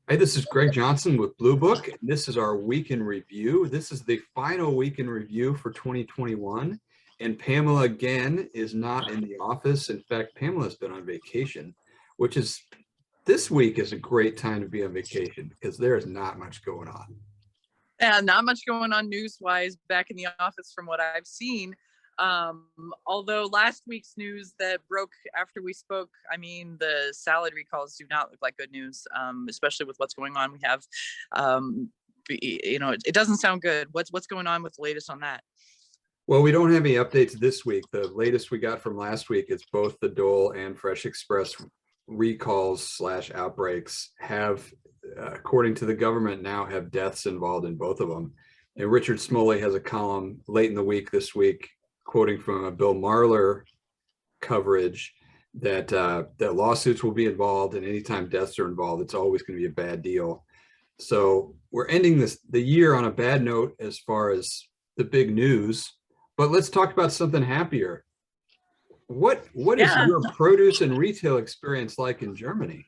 Hey, this is Greg Johnson with Blue Book. This is our week in review. This is the final week in review for 2021. And Pamela, again, is not in the office. In fact, Pamela's been on vacation, which is this week is a great time to be on vacation because there is not much going on. Not much going on news-wise back in the office from what I've seen. Although last week's news that broke after we spoke, I mean, the salad recalls do not look like good news, especially with what's going on. We have, it doesn't sound good. What's going on with the latest on that? Well, we don't have any updates this week. The latest we got from last week is both the Dole and Fresh Express recalls / outbreaks have, according to the government, now have deaths involved in both of them. And Richard Smoley has a column late in the week this week quoting from a Bill Marler coverage that that lawsuits will be involved, and anytime deaths are involved, it's always going to be a bad deal. So we're ending the year on a bad note as far as the big news, but let's talk about something happier. What is your produce and retail experience like in Germany?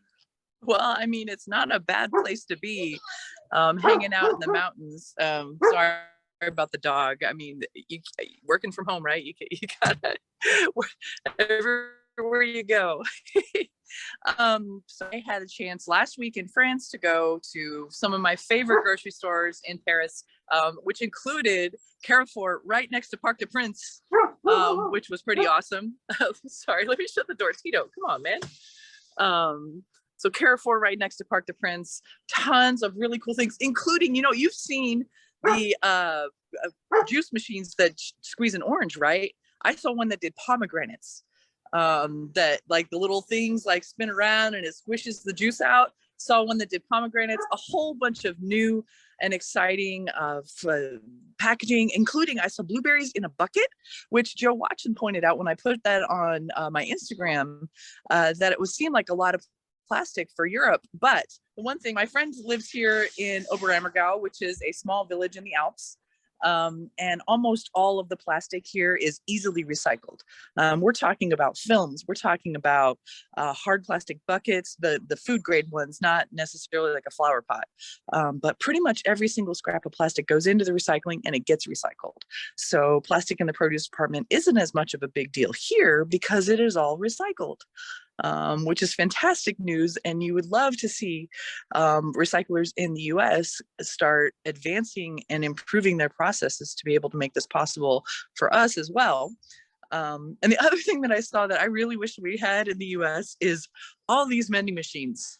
Well, I mean, it's not a bad place to be, hanging out in the mountains. Sorry about the dog. I mean, you working from home, right? You gotta everywhere you go. So I had a chance last week in France to go to some of my favorite grocery stores in Paris, which included Carrefour right next to Parc des Princes, which was pretty awesome. Sorry, let me shut the door. Tito, come on, man. So Carrefour right next to Parc des Princes, tons of really cool things, including, you've seen the juice machines that squeeze an orange, right? I saw one that did pomegranates, that like the little things like spin around and it squishes the juice out. Saw one that did pomegranates, a whole bunch of new and exciting packaging, including I saw blueberries in a bucket, which Joe Watson pointed out when I put that on my Instagram, that it was seemed like a lot of plastic for Europe. But the one thing, my friend lives here in Oberammergau, which is a small village in the Alps. And almost all of the plastic here is easily recycled. We're talking about films, we're talking about hard plastic buckets, the food grade ones, not necessarily like a flower pot, but pretty much every single scrap of plastic goes into the recycling and it gets recycled. So plastic in the produce department isn't as much of a big deal here because it is all recycled. Which is fantastic news. And you would love to see recyclers in the US start advancing and improving their processes to be able to make this possible for us as well. And the other thing that I saw that I really wish we had in the US is all these vending machines.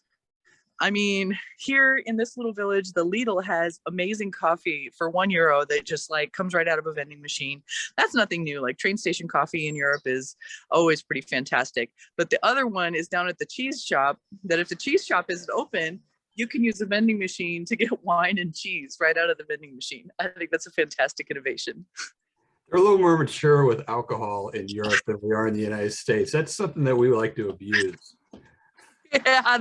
I mean, here in this little village, the Lidl has amazing coffee for €1 that just like comes right out of a vending machine. That's nothing new. Like train station coffee in Europe is always pretty fantastic. But the other one is down at the cheese shop, that if the cheese shop isn't open, you can use a vending machine to get wine and cheese right out of the vending machine. I think that's a fantastic innovation. They're a little more mature with alcohol in Europe than we are in the United States. That's something that we like to abuse. Yeah,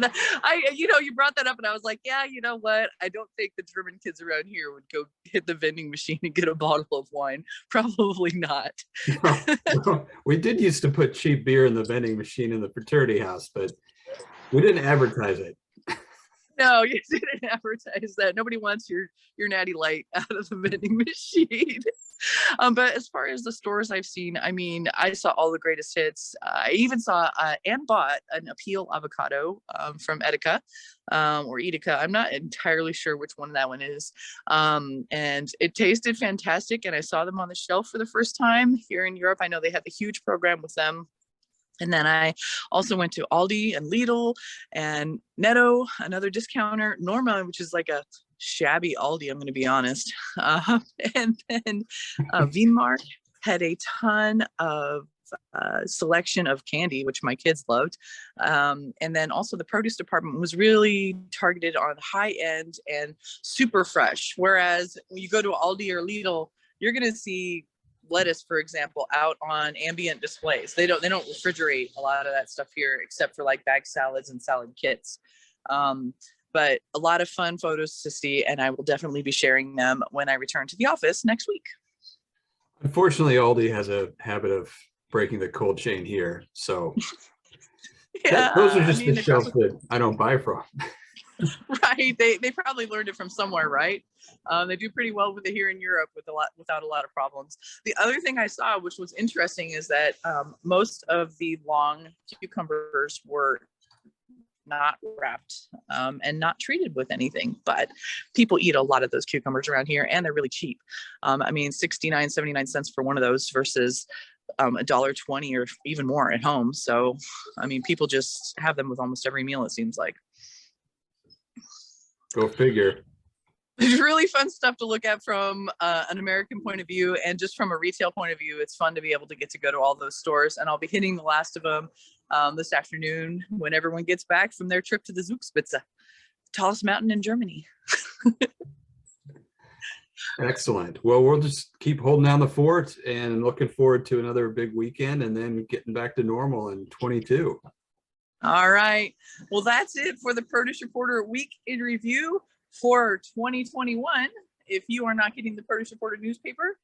you brought that up and I was like, yeah, you know what? I don't think the German kids around here would go hit the vending machine and get a bottle of wine. Probably not. No, we did used to put cheap beer in the vending machine in the fraternity house, but we didn't advertise it. No, you didn't advertise that. Nobody wants your natty light out of the vending machine. But as far as the stores I've seen, I mean, I saw all the greatest hits. I even saw and bought an Appeal avocado from Edeka or Edeka. I'm not entirely sure which one that one is. And it tasted fantastic. And I saw them on the shelf for the first time here in Europe. I know they had the huge program with them. And then I also went to Aldi and Lidl and Netto, another discounter, Norma, which is like a shabby Aldi, I'm going to be honest. And then Wienmark had a ton of selection of candy, which my kids loved. And then also the produce department was really targeted on high end and super fresh. Whereas when you go to Aldi or Lidl, you're going to see lettuce, for example, out on ambient displays. They don't refrigerate a lot of that stuff here, except for like bag salads and salad kits. But a lot of fun photos to see, and I will definitely be sharing them when I return to the office next week. Unfortunately, Aldi has a habit of breaking the cold chain here, so Yeah, those are just the shelves that I don't buy from. Right. They probably learned it from somewhere, right? They do pretty well with it here in Europe without a lot of problems. The other thing I saw, which was interesting, is that most of the long cucumbers were not wrapped and not treated with anything, but people eat a lot of those cucumbers around here, and they're really cheap. I mean, 69, 79 cents for one of those versus $1.20 or even more at home. So, I mean, people just have them with almost every meal, it seems like. Go figure. It's really fun stuff to look at from an American point of view, and just from a retail point of view, it's fun to be able to get to go to all those stores. And I'll be hitting the last of them this afternoon when everyone gets back from their trip to the Zugspitze, tallest mountain in Germany. Excellent. Well, we'll just keep holding down the fort and looking forward to another big weekend and then getting back to normal in 22. All right. Well, that's it for the Produce Reporter Week in Review for 2021. If you are not getting the Produce Reporter newspaper,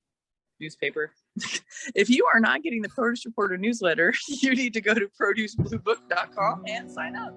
if you are not getting the Produce Reporter newsletter, you need to go to producebluebook.com and sign up.